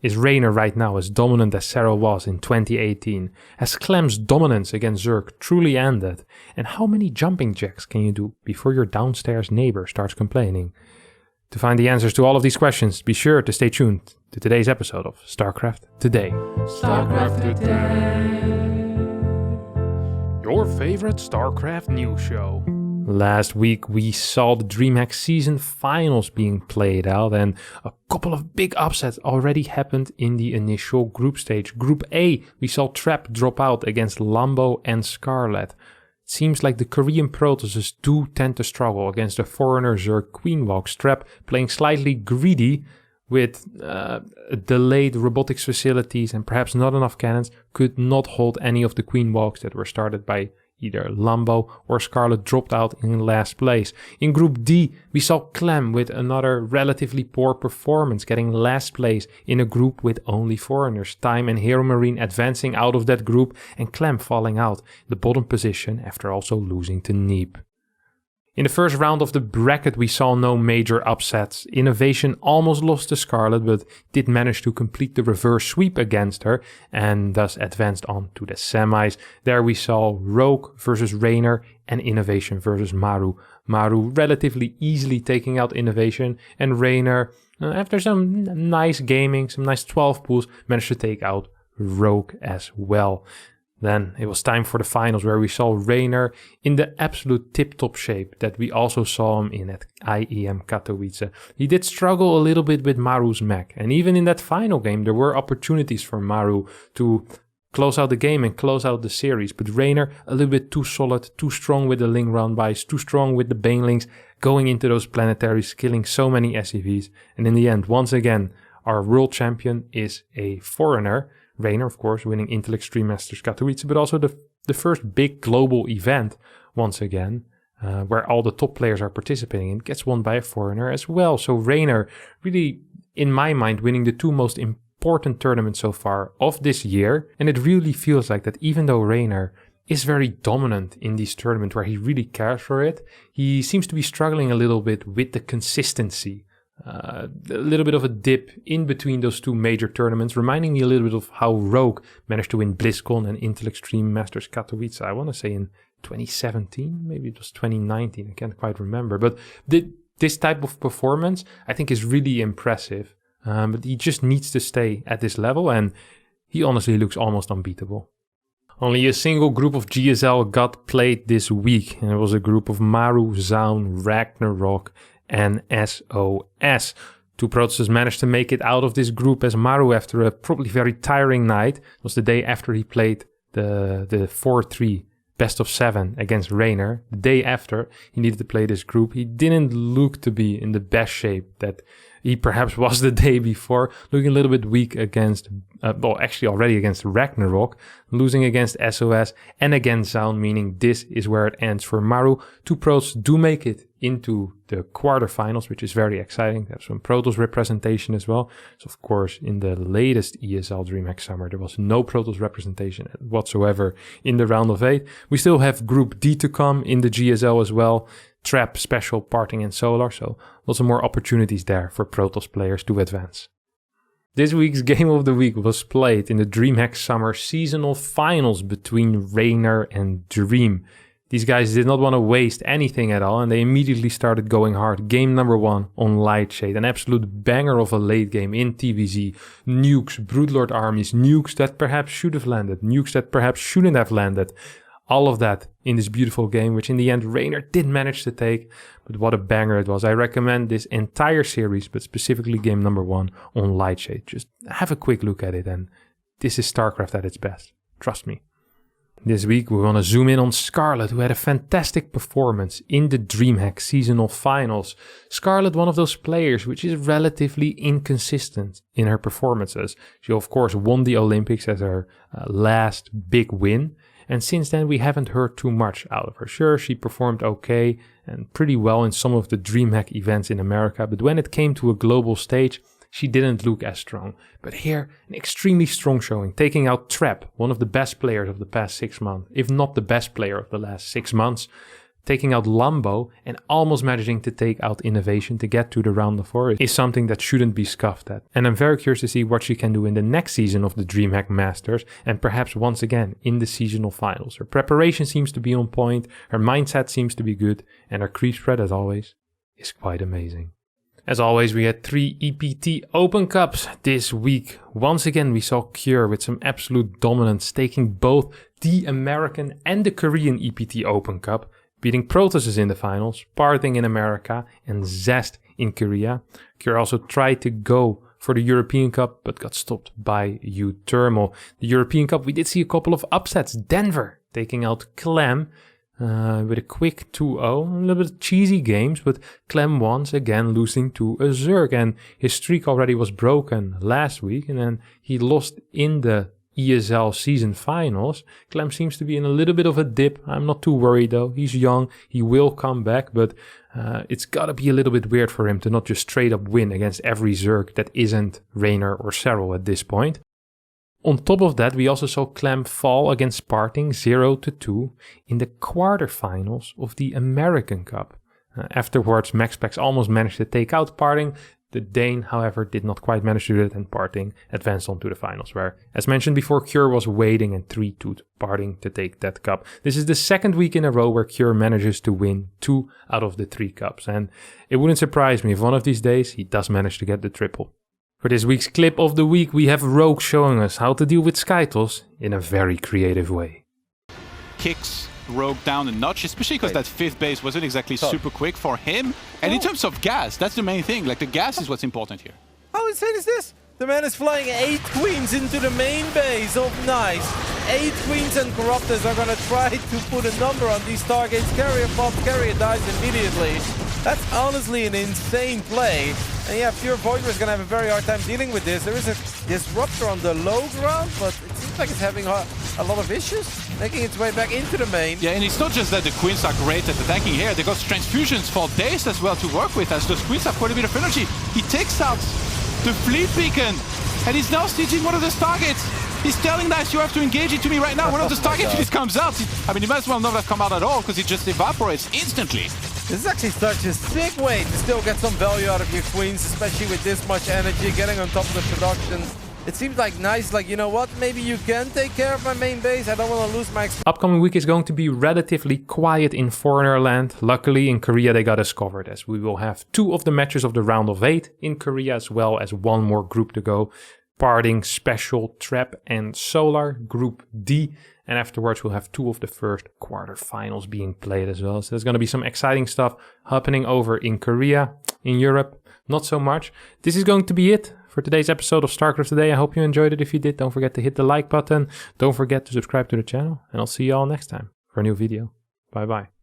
Is Reynor right now as dominant as Sarah was in 2018? Has Clem's dominance against Zerg truly ended? And how many jumping jacks can you do before your downstairs neighbor starts complaining? To find the answers to all of these questions, be sure to stay tuned to today's episode of StarCraft Today. StarCraft Today. Your favorite StarCraft news show. Last week we saw the Dreamhack season finals being played out, and a couple of big upsets already happened in the initial group stage. Group A, we saw Trap drop out against Lambo and Scarlett. It seems like the Korean Protoss do tend to struggle against the foreigner Zerg Queenwalk. Trap playing slightly greedy with delayed robotics facilities and perhaps not enough cannons, could not hold any of the Queenwalks that were started by either Lambo or Scarlett dropped out in last place. In Group D, we saw Clem with another relatively poor performance, getting last place in a group with only foreigners. Time and Hero Marine advancing out of that group, and Clem falling out the bottom position after also losing to Neep. In the first round of the bracket, we saw no major upsets. Innovation almost lost to Scarlett, but did manage to complete the reverse sweep against her and thus advanced on to the semis. There we saw Rogue versus Reynor and Innovation versus Maru. Maru relatively easily taking out Innovation, and Reynor, after some nice gaming, some nice 12 pulls, managed to take out Rogue as well. Then it was time for the finals, where we saw Reynor in the absolute tip-top shape that we also saw him in at IEM Katowice. He did struggle a little bit with Maru's mech, and even in that final game there were opportunities for Maru to close out the game and close out the series, but Reynor a little bit too solid, too strong with the Ling roundbys, too strong with the Banelings, going into those planetaries, killing so many SCVs, and in the end, once again, our world champion is a foreigner. Reynor, of course, winning Intel Extreme Masters Katowice, but also the first big global event, once again, where all the top players are participating in, gets won by a foreigner as well. So Reynor, really, in my mind, winning the two most important tournaments so far of this year. And it really feels like that even though Reynor is very dominant in this tournament, where he really cares for it, he seems to be struggling a little bit with the consistency. A little bit of a dip in between those two major tournaments, reminding me a little bit of how Rogue managed to win BlizzCon and Intel Extreme Masters Katowice. I want to say in 2017, maybe it was 2019, I can't quite remember. But this type of performance, I think, is really impressive. But he just needs to stay at this level, and he honestly looks almost unbeatable. Only a single group of GSL got played this week, and it was a group of Maru, Zaun, Ragnarok, and SOS. Two Protosses managed to make it out of this group, as Maru, after a probably very tiring night, it was the day after he played the 4-3 best of 7 against Reynor. The day after he needed to play this group, he didn't look to be in the best shape that he perhaps was the day before, looking a little bit weak against, actually already against Ragnarok, losing against SOS and against Zaun, meaning this is where it ends for Maru. Two pros do make it into the quarterfinals, which is very exciting. They have some Protoss representation as well. So of course, in the latest ESL Dreamhack Summer, there was no Protoss representation whatsoever in the round of 8. We still have Group D to come in the GSL as well. Trap, Special, Parting and Solar, so lots of more opportunities there for Protoss players to advance. This week's Game of the Week was played in the Dreamhack Summer seasonal finals between Reynor and Dream. These guys did not want to waste anything at all, and they immediately started going hard. Game number 1 on Lightshade, an absolute banger of a late game in TVZ. Nukes, Broodlord armies, nukes that perhaps should have landed, nukes that perhaps shouldn't have landed. All of that in this beautiful game, which in the end Reynor did manage to take, but what a banger it was. I recommend this entire series, but specifically game number 1 on Lightshade. Just have a quick look at it, and this is StarCraft at its best. Trust me. This week we want to zoom in on Scarlett, who had a fantastic performance in the Dreamhack seasonal finals. Scarlett, one of those players which is relatively inconsistent in her performances. She of course won the Olympics as her last big win. And since then, we haven't heard too much out of her. Sure, she performed okay and pretty well in some of the Dreamhack events in America, but when it came to a global stage, she didn't look as strong. But here, an extremely strong showing, taking out Trap, one of the best players of the past 6 months, if not the best player of the last 6 months. taking out Lambo and almost managing to take out Innovation to get to the round of 4 is something that shouldn't be scoffed at. And I'm very curious to see what she can do in the next season of the Dreamhack Masters and perhaps once again in the seasonal finals. Her preparation seems to be on point, her mindset seems to be good, and her creep spread, as always, is quite amazing. As always, we had 3 EPT Open Cups this week. Once again, we saw Cure with some absolute dominance, taking both the American and the Korean EPT Open Cup, beating Protoss in the finals, Parting in America, and Zest in Korea. Cure also tried to go for the European Cup, but got stopped by U-Thermal. The European Cup, we did see a couple of upsets. Denver taking out Clem with a quick 2-0. A little bit cheesy games, but Clem once again losing to a Zerg. And his streak already was broken last week, and then he lost in the ESL season finals. Clem seems to be in a little bit of a dip. I'm not too worried though. He's young. He will come back, but it's gotta be a little bit weird for him to not just straight up win against every Zerg that isn't Reynor or Cyril at this point. On top of that, we also saw Clem fall against Parting 0-2 in the quarterfinals of the American Cup. Afterwards, MaxPax almost managed to take out Parting. The Dane, however, did not quite manage to do it, and Parting advanced on to the finals, where, as mentioned before, Cure was waiting and 3-2'd Parting to take that cup. This is the second week in a row where Cure manages to win 2 out of the 3 cups, and it wouldn't surprise me if one of these days he does manage to get the triple. For this week's clip of the week, we have Rogue showing us how to deal with Skytos in a very creative way. Kicks Rogue down a notch, especially because that 5th base wasn't exactly super quick for him. And in terms of gas, that's the main thing. Like, the gas is what's important here. How insane is this? The man is flying 8 queens into the main base of Nice. 8 queens and Corruptors are gonna try to put a number on these targets. Carrier pops, Carrier dies immediately. That's honestly an insane play. And yeah, Pure Voider is gonna have a very hard time dealing with this. There is a Disruptor on the low ground, but it seems like it's having a lot of issues, making its way back into the main. Yeah, and it's not just that the Queens are great at attacking here. They got transfusions for days as well to work with, as those Queens have quite a bit of energy. He takes out the fleet beacon, and he's now staging one of those targets. He's telling Nice, you have to engage it to me right now. One of those targets just comes out. I mean, he might as well not have come out at all, because it just evaporates instantly. This is actually such a sick way to still get some value out of your queens, especially with this much energy, getting on top of the production. It seems like Nice, like, you know what, maybe you can take care of my main base. I don't want to lose my... Upcoming week is going to be relatively quiet in Foreigner land. Luckily, in Korea they got us covered, as we will have 2 of the matches of the round of 8 in Korea, as well as 1 more group to go. Parting, Special, Trap and Solar, Group D. And afterwards we'll have 2 of the first quarterfinals being played as well. So there's going to be some exciting stuff happening over in Korea. In Europe, not so much. This is going to be it for today's episode of StarCraft Today. I hope you enjoyed it. If you did, don't forget to hit the like button. Don't forget to subscribe to the channel. And I'll see you all next time for a new video. Bye bye.